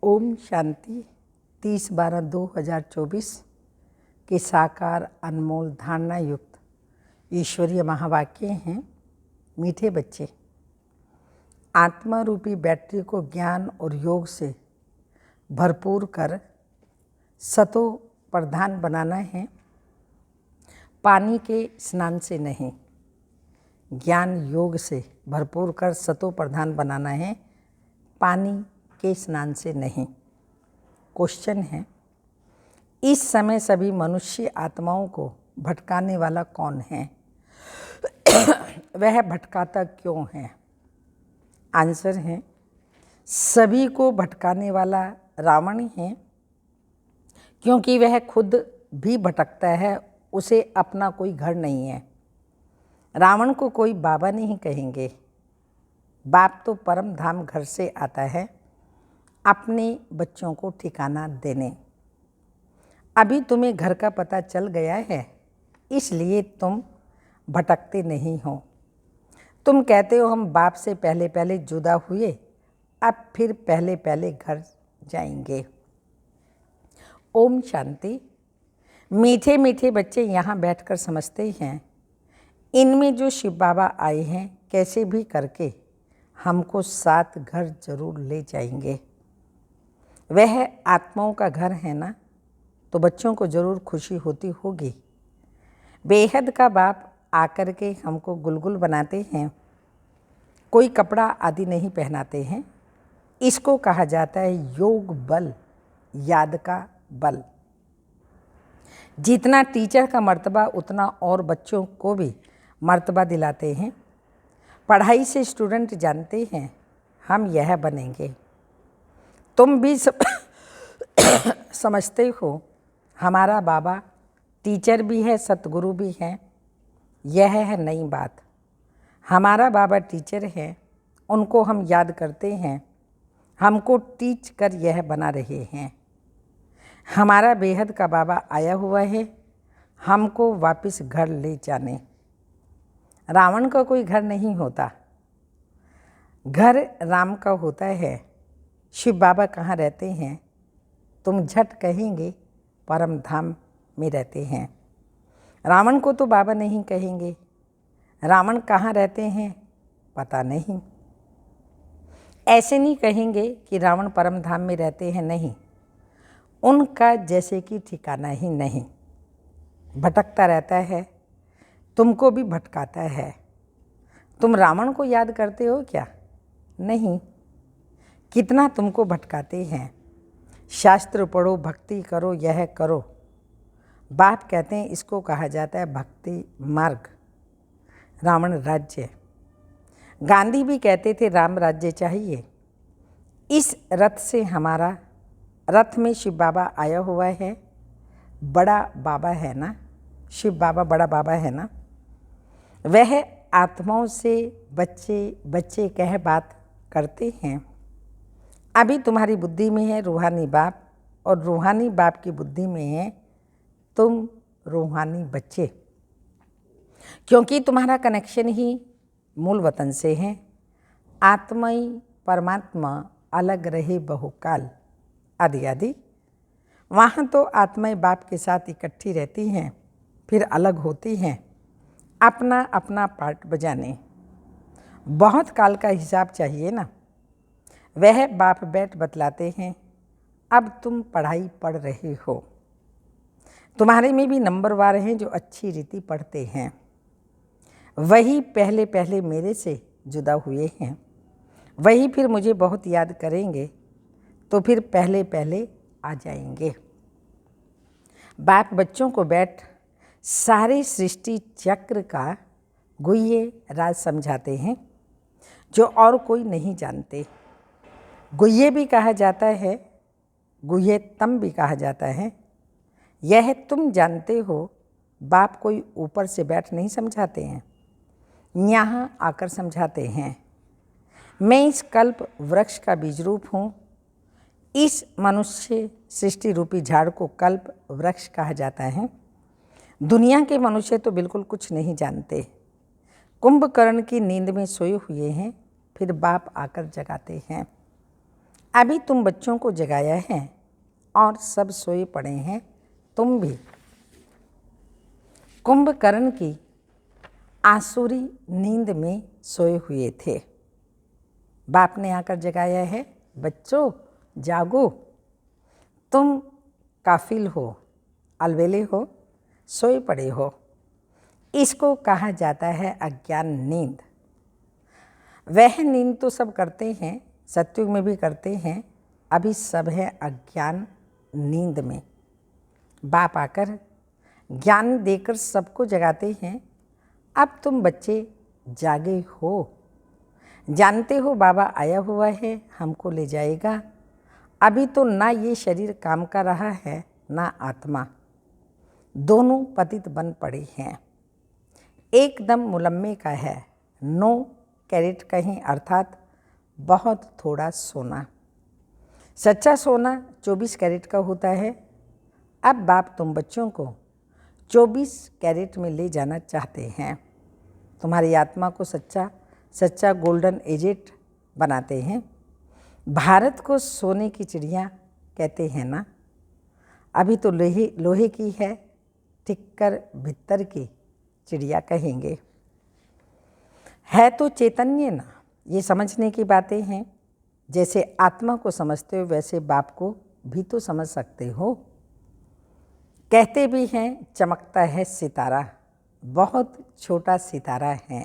ओम शांति 30/12/2024 के साकार अनमोल धारणा युक्त ईश्वरीय महावाक्य हैं। मीठे बच्चे, आत्मा रूपी बैटरी को ज्ञान और योग से भरपूर कर सतो प्रधान बनाना है, पानी के स्नान से नहीं। ज्ञान योग से भरपूर कर सतो प्रधान बनाना है, पानी के स्नान से नहीं। क्वेश्चन है, इस समय सभी मनुष्य आत्माओं को भटकाने वाला कौन है? वह भटकाता क्यों है? आंसर है, सभी को भटकाने वाला रावण है, क्योंकि वह खुद भी भटकता है, उसे अपना कोई घर नहीं है। रावण को कोई बाबा नहीं कहेंगे। बाप तो परम धाम घर से आता है अपने बच्चों को ठिकाना देने। अभी तुम्हें घर का पता चल गया है, इसलिए तुम भटकते नहीं हो। तुम कहते हो हम बाप से पहले पहले जुदा हुए, अब फिर पहले पहले घर जाएंगे। ओम शांति। मीठे मीठे बच्चे यहाँ बैठकर समझते हैं, इनमें जो शिव बाबा आए हैं कैसे भी करके हमको साथ घर जरूर ले जाएंगे। वह आत्माओं का घर है ना, तो बच्चों को जरूर खुशी होती होगी। बेहद का बाप आकर के हमको गुलगुल बनाते हैं, कोई कपड़ा आदि नहीं पहनाते हैं। इसको कहा जाता है योग बल, याद का बल। जितना टीचर का मर्तबा उतना और बच्चों को भी मर्तबा दिलाते हैं। पढ़ाई से स्टूडेंट जानते हैं हम यह बनेंगे। तुम भी समझते हो हमारा बाबा टीचर भी है, सतगुरु भी है। यह है नई बात। हमारा बाबा टीचर है, उनको हम याद करते हैं, हमको टीच कर यह बना रहे हैं। हमारा बेहद का बाबा आया हुआ है हमको वापस घर ले जाने। रावण का कोई घर नहीं होता, घर राम का होता है। शिव बाबा कहाँ रहते हैं? तुम झट कहेंगे परम धाम में रहते हैं। रावण को तो बाबा नहीं कहेंगे। रावण कहाँ रहते हैं पता नहीं। ऐसे नहीं कहेंगे कि रावण परम धाम में रहते हैं, नहीं। उनका जैसे कि ठिकाना ही नहीं। भटकता रहता है, तुमको भी भटकाता है। तुम रावण को याद करते हो क्या? नहीं। कितना तुमको भटकाते हैं। शास्त्र पढ़ो, भक्ति करो, यह करो। बाप कहते हैं इसको कहा जाता है भक्ति मार्ग, रावण राज्य। गांधी भी कहते थे राम राज्य चाहिए। इस रथ से हमारा रथ में शिव बाबा आया हुआ है। बड़ा बाबा है ना, शिव बाबा बड़ा बाबा है ना। वह आत्माओं से बच्चे बच्चे कह बात करते हैं। अभी तुम्हारी बुद्धि में है रूहानी बाप, और रूहानी बाप की बुद्धि में है तुम रूहानी बच्चे, क्योंकि तुम्हारा कनेक्शन ही मूल वतन से है। आत्माई परमात्मा अलग रहे बहुकाल आदि आदि। वहाँ तो आत्माएं बाप के साथ इकट्ठी रहती हैं, फिर अलग होती हैं, अपना अपना पार्ट बजाने। बहुत काल का हिसाब चाहिए ना। वह बाप बैठ बतलाते हैं, अब तुम पढ़ाई पढ़ रहे हो। तुम्हारे में भी नंबरवार हैं जो अच्छी रीति पढ़ते हैं। वही पहले पहले मेरे से जुदा हुए हैं, वही फिर मुझे बहुत याद करेंगे, तो फिर पहले पहले आ जाएंगे। बाप बच्चों को बैठ सारे सृष्टि चक्र का गुह्य राज समझाते हैं, जो और कोई नहीं जानते। गुह्य भी कहा जाता है, गुह्यतम भी कहा जाता है। यह तुम जानते हो। बाप कोई ऊपर से बैठ नहीं समझाते हैं, यहाँ आकर समझाते हैं। मैं इस कल्प वृक्ष का बीज रूप हूँ। इस मनुष्य सृष्टि रूपी झाड़ को कल्प वृक्ष कहा जाता है। दुनिया के मनुष्य तो बिल्कुल कुछ नहीं जानते। कुंभकर्ण की नींद में सोए हुए हैं, फिर बाप आकर जगाते हैं। अभी तुम बच्चों को जगाया है और सब सोए पड़े हैं, तुम भी। कुंभकर्ण की आसुरी नींद में सोए हुए थे। बाप ने आकर जगाया है, बच्चों जागो, तुम काफिल हो, अलवेले हो, सोए पड़े हो। इसको कहा जाता है अज्ञान नींद। वह नींद तो सब करते हैं, सतयुग में भी करते हैं, अभी सब है अज्ञान नींद में। बाप आकर ज्ञान देकर सबको जगाते हैं। अब तुम बच्चे जागे हो, जानते हो बाबा आया हुआ है, हमको ले जाएगा। अभी तो ना ये शरीर काम कर रहा है, ना आत्मा, दोनों पतित बन पड़े हैं। एकदम मुलम्मे का है, 9 कैरेट कहीं, अर्थात बहुत थोड़ा सोना। सच्चा सोना 24 कैरेट का होता है। अब बाप तुम बच्चों को 24 कैरेट में ले जाना चाहते हैं। तुम्हारी आत्मा को सच्चा गोल्डन एजेट बनाते हैं। भारत को सोने की चिड़िया कहते हैं ना, अभी तो लोहे की है, टिक्कर भित्तर की चिड़िया कहेंगे। है तो चैतन्य ना, ये समझने की बातें हैं। जैसे आत्मा को समझते हो वैसे बाप को भी तो समझ सकते हो। कहते भी हैं चमकता है सितारा, बहुत छोटा सितारा है।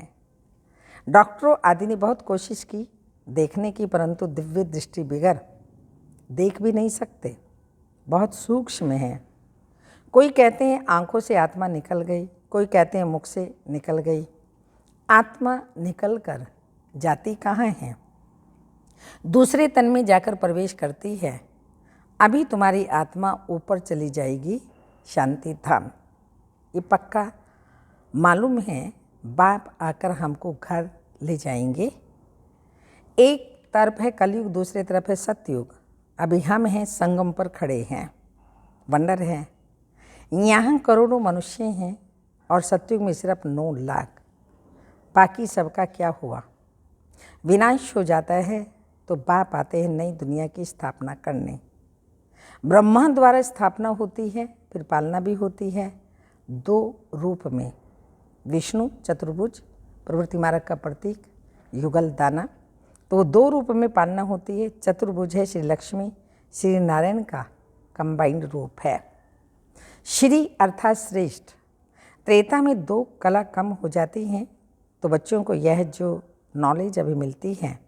डॉक्टरों आदि ने बहुत कोशिश की देखने की, परंतु दिव्य दृष्टि बिगर देख भी नहीं सकते, बहुत सूक्ष्म है। कोई कहते हैं आंखों से आत्मा निकल गई, कोई कहते हैं मुख से निकल गई। आत्मा निकल कर जाती कहाँ है? दूसरे तन में जाकर प्रवेश करती है। अभी तुम्हारी आत्मा ऊपर चली जाएगी शांति धाम, ये पक्का मालूम है। बाप आकर हमको घर ले जाएंगे। एक तरफ है कलयुग, दूसरे तरफ है सतयुग। अभी हम हैं संगम पर खड़े हैं, वंडर है। यहाँ करोड़ों मनुष्य हैं और सतयुग में सिर्फ 9 लाख। बाकी सबका क्या हुआ? विनाश हो जाता है तो बाप आते हैं नई दुनिया की स्थापना करने। ब्रह्मा द्वारा स्थापना होती है, फिर पालना भी होती है 2 रूप में। विष्णु चतुर्भुज, प्रवृत्ति मार्ग का प्रतीक, युगल दाना, तो 2 रूप में पालना होती है। चतुर्भुज है श्री लक्ष्मी, श्री नारायण का कंबाइंड रूप है। श्री अर्थात श्रेष्ठ। त्रेता में 2 कला कम हो जाती हैं, तो बच्चों को यह जो नॉलेज अभी मिलती है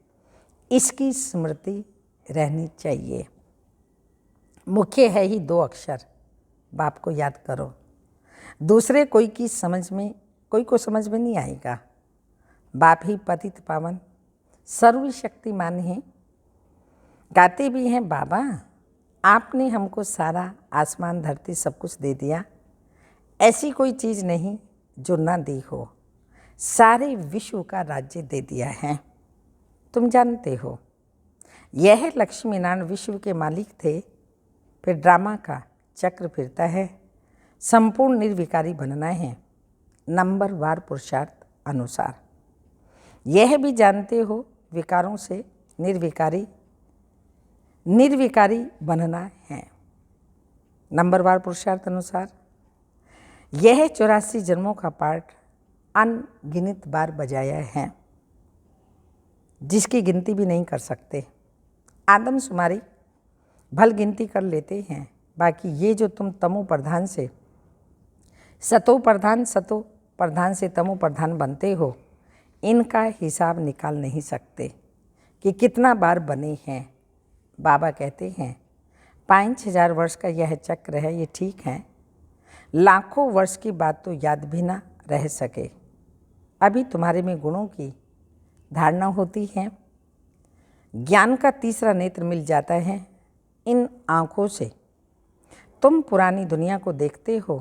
इसकी स्मृति रहनी चाहिए। मुख्य है ही 2 अक्षर, बाप को याद करो। दूसरे कोई की समझ में, कोई को समझ में नहीं आएगा। बाप ही पतित पावन सर्वशक्तिमान हैं। गाते भी हैं बाबा आपने हमको सारा आसमान धरती सब कुछ दे दिया, ऐसी कोई चीज़ नहीं जो ना दी हो, सारे विश्व का राज्य दे दिया है। तुम जानते हो यह लक्ष्मी नारायण विश्व के मालिक थे। फिर ड्रामा का चक्र फिरता है, संपूर्ण निर्विकारी बनना है नंबरवार पुरुषार्थ अनुसार। यह भी जानते हो विकारों से निर्विकारी बनना है नंबरवार पुरुषार्थ अनुसार। यह 84 जन्मों का पाठ अनगिनत बार बजाया है, जिसकी गिनती भी नहीं कर सकते। आदमशुमारी भल गिनती कर लेते हैं, बाकी ये जो तुम तमो प्रधान से सतो प्रधान से तमो प्रधान बनते हो, इनका हिसाब निकाल नहीं सकते कि कितना बार बने हैं। बाबा कहते हैं 5000 वर्ष का यह चक्र है, ये ठीक है। लाखों वर्ष की बात तो याद भी ना रह सके। अभी तुम्हारे में गुणों की धारणा होती है। ज्ञान का तीसरा नेत्र मिल जाता है। इन आँखों से तुम पुरानी दुनिया को देखते हो।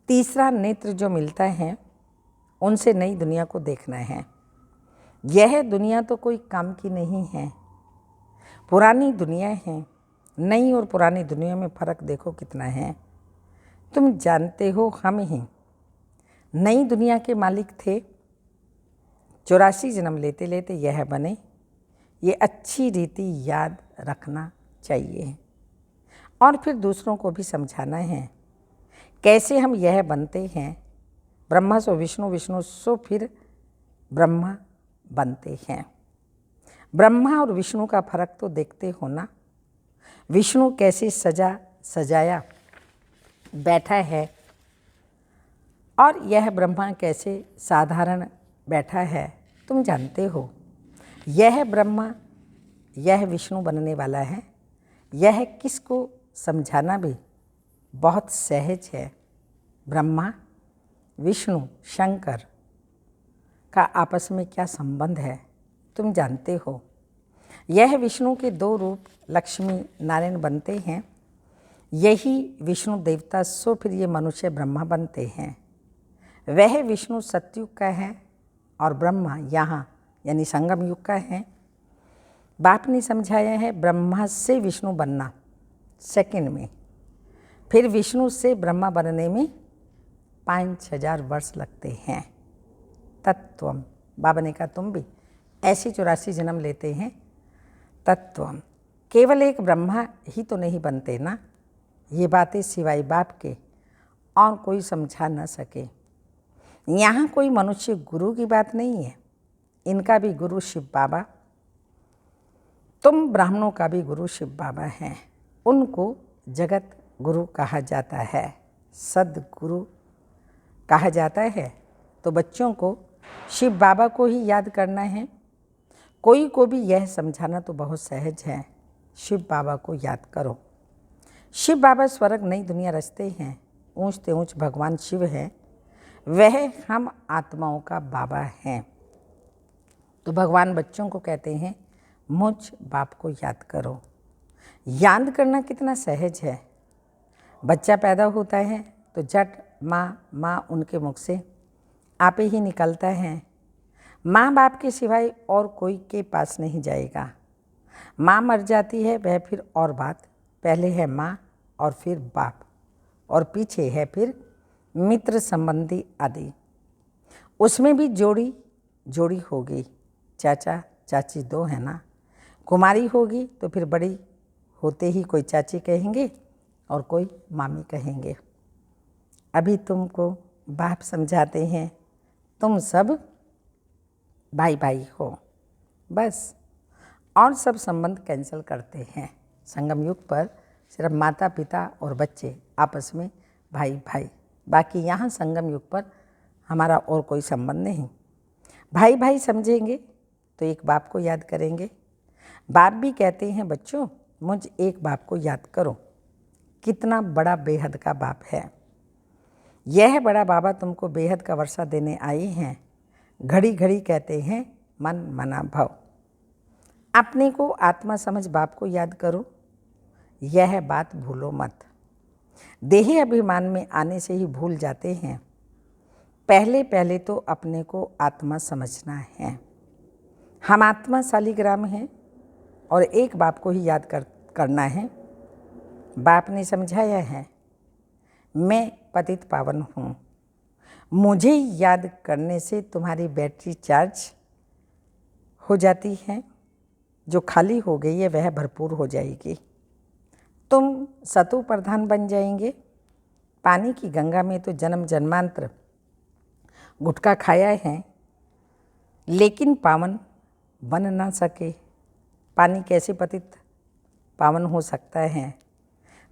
तीसरा नेत्र जो मिलता है उनसे नई दुनिया को देखना है। यह दुनिया तो कोई काम की नहीं है, पुरानी दुनिया है। नई और पुरानी दुनिया में फ़र्क देखो कितना है। तुम जानते हो हम ही नई दुनिया के मालिक थे। 84 जन्म लेते लेते यह बने। ये अच्छी रीति याद रखना चाहिए और फिर दूसरों को भी समझाना है कैसे हम यह बनते हैं। ब्रह्मा सो विष्णु, विष्णु सो फिर ब्रह्मा बनते हैं। ब्रह्मा और विष्णु का फर्क तो देखते हो ना। विष्णु कैसे सजाया बैठा है और यह ब्रह्मा कैसे साधारण बैठा है, तुम जानते हो। यह ब्रह्मा, यह विष्णु बनने वाला है। यह किसको समझाना भी बहुत सहज है। ब्रह्मा, विष्णु, शंकर का आपस में क्या संबंध है, तुम जानते हो। यह विष्णु के दो रूप लक्ष्मी नारायण बनते हैं। यही विष्णु देवता सो फिर ये मनुष्य ब्रह्मा बनते हैं। वह विष्णु सतयुग का है और ब्रह्मा यहाँ यानी संगम युग का है। बाप ने समझाया है ब्रह्मा से विष्णु बनना सेकंड में, फिर विष्णु से ब्रह्मा बनने में 5000 वर्ष लगते हैं। तत्वम, बाबा ने कहा तुम भी ऐसे 84 जन्म लेते हैं। तत्वम, केवल एक ब्रह्मा ही तो नहीं बनते ना। ये बातें सिवाय बाप के और कोई समझा न सके। यहाँ कोई मनुष्य गुरु की बात नहीं है। इनका भी गुरु शिव बाबा, तुम ब्राह्मणों का भी गुरु शिव बाबा हैं। उनको जगत गुरु कहा जाता है, सदगुरु कहा जाता है। तो बच्चों को शिव बाबा को ही याद करना है। कोई को भी यह समझाना तो बहुत सहज है, शिव बाबा को याद करो। शिव बाबा स्वर्ग नई दुनिया रचते हैं। ऊंच ते ऊंच भगवान शिव है, वह हम आत्माओं का बाबा हैं। तो भगवान बच्चों को कहते हैं मुझ बाप को याद करो। याद करना कितना सहज है। बच्चा पैदा होता है तो झट माँ माँ उनके मुख से आपे ही निकलता है। माँ बाप के सिवाय और कोई के पास नहीं जाएगा। माँ मर जाती है वह फिर और बात, पहले है माँ और फिर बाप और पीछे है फिर मित्र संबंधी आदि। उसमें भी जोड़ी जोड़ी होगी, चाचा चाची दो है ना। कुमारी होगी तो फिर बड़ी होते ही कोई चाची कहेंगे और कोई मामी कहेंगे। अभी तुमको बाप समझाते हैं तुम सब भाई भाई हो बस, और सब संबंध कैंसिल करते हैं। संगम युग पर सिर्फ माता पिता और बच्चे आपस में भाई भाई, बाकी यहाँ संगम युग पर हमारा और कोई संबंध नहीं। भाई भाई समझेंगे तो एक बाप को याद करेंगे। बाप भी कहते हैं बच्चों मुझ एक बाप को याद करो। कितना बड़ा बेहद का बाप है। यह बड़ा बाबा तुमको बेहद का वर्षा देने आए हैं। घड़ी घड़ी कहते हैं मन मना भव। अपने को आत्मा समझ बाप को याद करो, यह बात भूलो मत। देही अभिमान में आने से ही भूल जाते हैं। पहले पहले तो अपने को आत्मा समझना है। हम आत्मा शालिग्राम हैं और एक बाप को ही याद करना है। बाप ने समझाया है मैं पतित पावन हूँ। मुझे याद करने से तुम्हारी बैटरी चार्ज हो जाती है, जो खाली हो गई है वह भरपूर हो जाएगी। तुम सतु प्रधान बन जाएंगे। पानी की गंगा में तो जन्म जन्मांतर गुटखा खाया है, लेकिन पावन बन ना सके। पानी कैसे पतित पावन हो सकता है?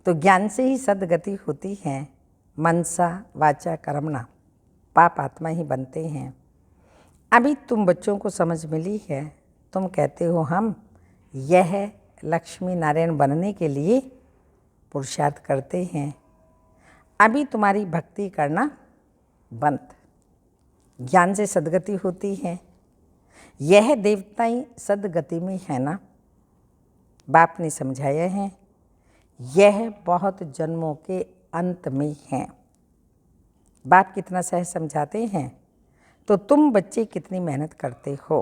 तो ज्ञान से ही सदगति होती है। मनसा वाचा कर्मणा पाप आत्मा ही बनते हैं। अभी तुम बच्चों को समझ मिली है। तुम कहते हो हम यह लक्ष्मी नारायण बनने के लिए पुरुषार्थ करते हैं। अभी तुम्हारी भक्ति करना बंद। ज्ञान से सदगति होती है। यह देवताएं सदगति में है ना। बाप ने समझाया है यह बहुत जन्मों के अंत में है। बाप कितना सहज समझाते हैं। तो तुम बच्चे कितनी मेहनत करते हो,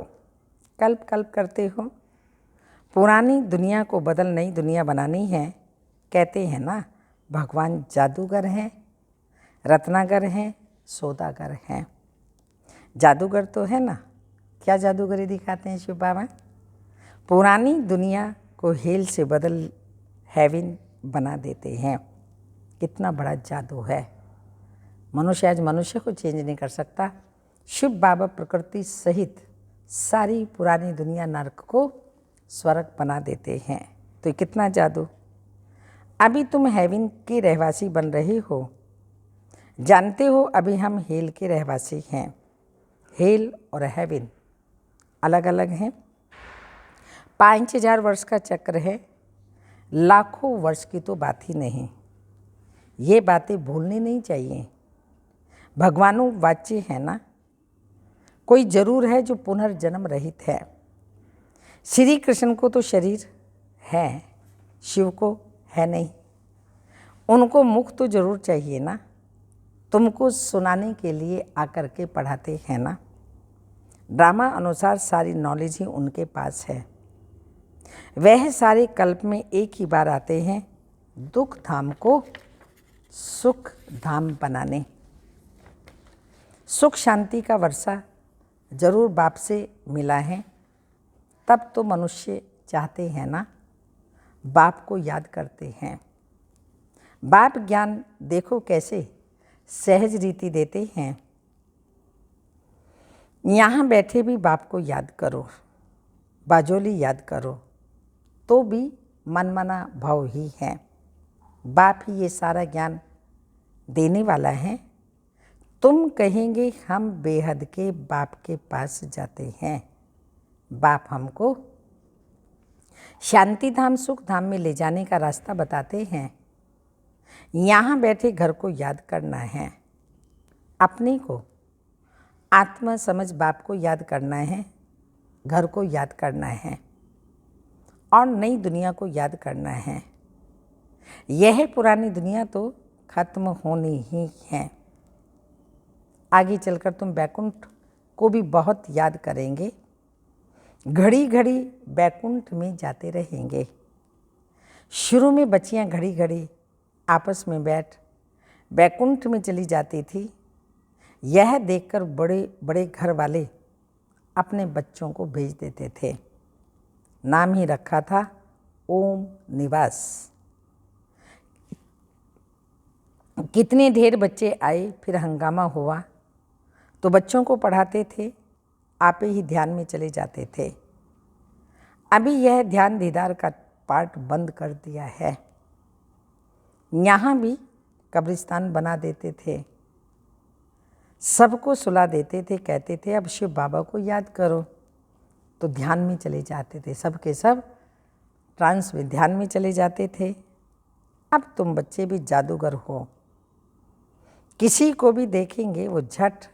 कल्प कल्प करते हो। पुरानी दुनिया को बदल नई दुनिया बनानी है। कहते हैं ना भगवान जादूगर हैं, रत्नागर हैं, सौदागर हैं। जादूगर तो है ना, क्या जादूगरी दिखाते हैं शिव बाबा? पुरानी दुनिया को हेल से बदल हेवन बना देते हैं। कितना बड़ा जादू है। मनुष्य आज मनुष्य को चेंज नहीं कर सकता। शिव बाबा प्रकृति सहित सारी पुरानी दुनिया नरक को स्वर्ग बना देते हैं। तो कितना जादू। अभी तुम हेवन के रहवासी बन रहे हो। जानते हो अभी हम हेल के रहवासी हैं। हेल और हेवन अलग अलग हैं। 5000 वर्ष का चक्र है, लाखों वर्ष की तो बात ही नहीं। ये बातें भूलनी नहीं चाहिए। भगवानु वाच्य है ना। कोई जरूर है जो पुनर्जन्म रहित है। श्री कृष्ण को तो शरीर है, शिव को है नहीं। उनको मुख तो जरूर चाहिए ना। तुमको सुनाने के लिए आकर के पढ़ाते हैं ना। ड्रामा अनुसार सारी नॉलेज ही उनके पास है। वह सारे कल्प में एक ही बार आते हैं दुख धाम को सुख धाम बनाने। सुख शांति का वर्षा जरूर बाप से मिला है। तब तो मनुष्य चाहते हैं ना, बाप को याद करते हैं। बाप ज्ञान देखो कैसे सहज रीति देते हैं। यहाँ बैठे भी बाप को याद करो, बाजोली याद करो तो भी मनमना भाव ही है। बाप ही ये सारा ज्ञान देने वाला है। तुम कहेंगे हम बेहद के बाप के पास जाते हैं। बाप हमको शांति धाम सुख धाम में ले जाने का रास्ता बताते हैं। यहाँ बैठे घर को याद करना है। अपने को आत्मा समझ बाप को याद करना है, घर को याद करना है और नई दुनिया को याद करना है। यह पुरानी दुनिया तो खत्म होनी ही है। आगे चलकर तुम बैकुंठ को भी बहुत याद करेंगे। घड़ी घड़ी बैकुंठ में जाते रहेंगे। शुरू में बच्चियां घड़ी घड़ी आपस में बैठ बैकुंठ में चली जाती थी। यह देखकर बड़े बड़े घर वाले अपने बच्चों को भेज देते थे। नाम ही रखा था ओम निवास। कितने ढेर बच्चे आए, फिर हंगामा हुआ तो बच्चों को पढ़ाते थे, आप ही ध्यान में चले जाते थे। अभी यह ध्यान दीदार का पार्ट बंद कर दिया है। यहाँ भी कब्रिस्तान बना देते थे, सबको सुला देते थे, कहते थे अब शिव बाबा को याद करो, तो ध्यान में चले जाते थे। सब के सब ट्रांस में ध्यान में चले जाते थे। अब तुम बच्चे भी जादूगर हो। किसी को भी देखेंगे वो झट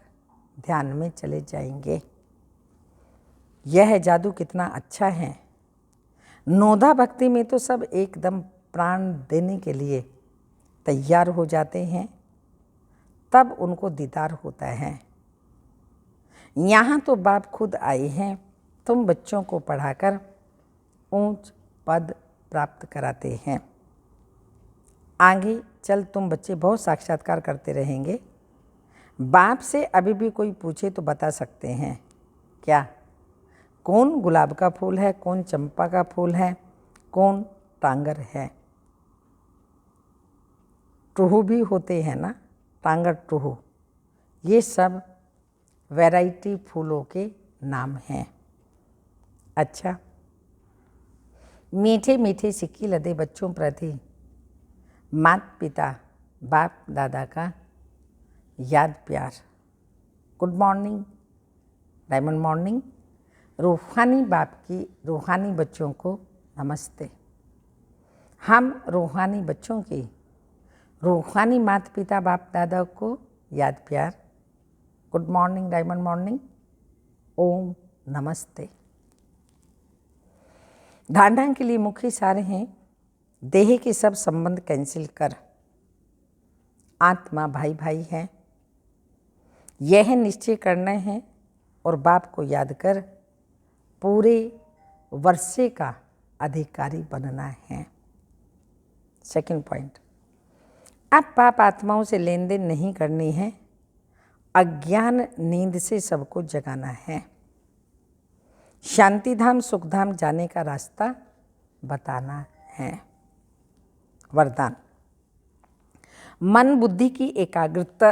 ध्यान में चले जाएंगे। यह जादू कितना अच्छा है। नोधा भक्ति में तो सब एकदम प्राण देने के लिए तैयार हो जाते हैं, तब उनको दीदार होता है। यहाँ तो बाप खुद आए हैं, तुम बच्चों को पढ़ाकर ऊंच पद प्राप्त कराते हैं। आगे चल तुम बच्चे बहुत साक्षात्कार करते रहेंगे। बाप से अभी भी कोई पूछे तो बता सकते हैं क्या? कौन गुलाब का फूल है, कौन चंपा का फूल है, कौन टांगर है। टूहू भी होते हैं ना, टांगर टूहू। ये सब वैरायटी फूलों के नाम हैं। अच्छा, मीठे मीठे सिक्की लदे बच्चों प्रति माता पिता बाप दादा का याद प्यार। Good morning, diamond morning. रूहानी बाप की रूहानी बच्चों को नमस्ते। हम रूहानी बच्चों की रूहानी माता पिता बाप दादा को याद प्यार। Good morning, diamond morning. ओम नमस्ते। धारणा के लिए मुख्य सारे हैं। देह के सब संबंध कैंसिल कर। आत्मा भाई भाई है, यह निश्चय करना है और बाप को याद कर पूरे वर्षे का अधिकारी बनना है। सेकंड पॉइंट, अब पाप आत्माओं से लेन देन नहीं करनी है। अज्ञान नींद से सबको जगाना है। शांति धाम सुख धाम जाने का रास्ता बताना है। वरदान, मन बुद्धि की एकाग्रता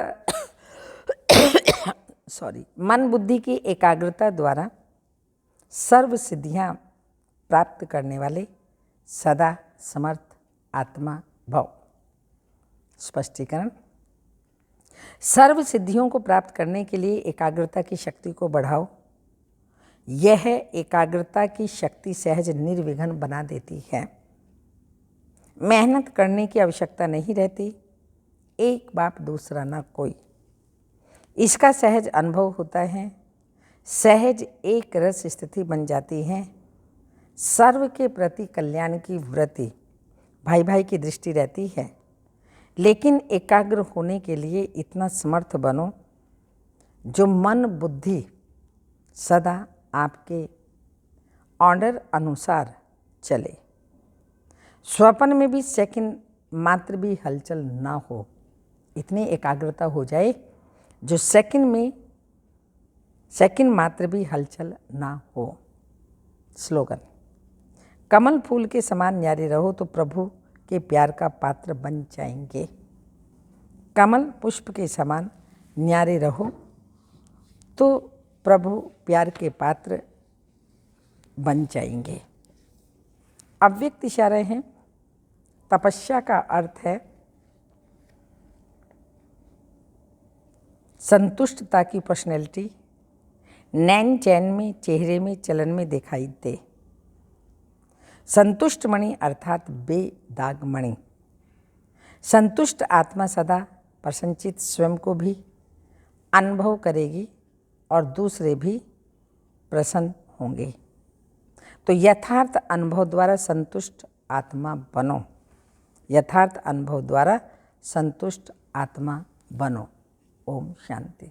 मन बुद्धि की एकाग्रता द्वारा सर्व सिद्धियां प्राप्त करने वाले सदा समर्थ आत्मा भव। स्पष्टीकरण, सर्व सिद्धियों को प्राप्त करने के लिए एकाग्रता की शक्ति को बढ़ाओ। यह एकाग्रता की शक्ति सहज निर्विघ्न बना देती है। मेहनत करने की आवश्यकता नहीं रहती। एक बाप दूसरा ना कोई, इसका सहज अनुभव होता है। सहज एक रस स्थिति बन जाती है। सर्व के प्रति कल्याण की वृत्ति, भाई भाई की दृष्टि रहती है। लेकिन एकाग्र होने के लिए इतना समर्थ बनो जो मन बुद्धि सदा आपके ऑर्डर अनुसार चले। स्वप्न में भी सेकंड मात्र भी हलचल ना हो, इतनी एकाग्रता हो जाए जो सेकंड मात्र भी हलचल ना हो। स्लोगन, कमल फूल के समान न्यारे रहो तो प्रभु के प्यार का पात्र बन जाएंगे। कमल पुष्प के समान न्यारे रहो तो प्रभु प्यार के पात्र बन जाएंगे। अव्यक्त इशारे हैं। तपस्या का अर्थ है संतुष्टता की पर्सनैलिटी नैन चैन में, चेहरे में, चलन में दिखाई दे। संतुष्ट मणि अर्थात बेदाग मणि। संतुष्ट आत्मा सदा प्रसन्नचित स्वयं को भी अनुभव करेगी और दूसरे भी प्रसन्न होंगे। तो यथार्थ अनुभव द्वारा संतुष्ट आत्मा बनो। यथार्थ अनुभव द्वारा संतुष्ट आत्मा बनो। ओम शांति।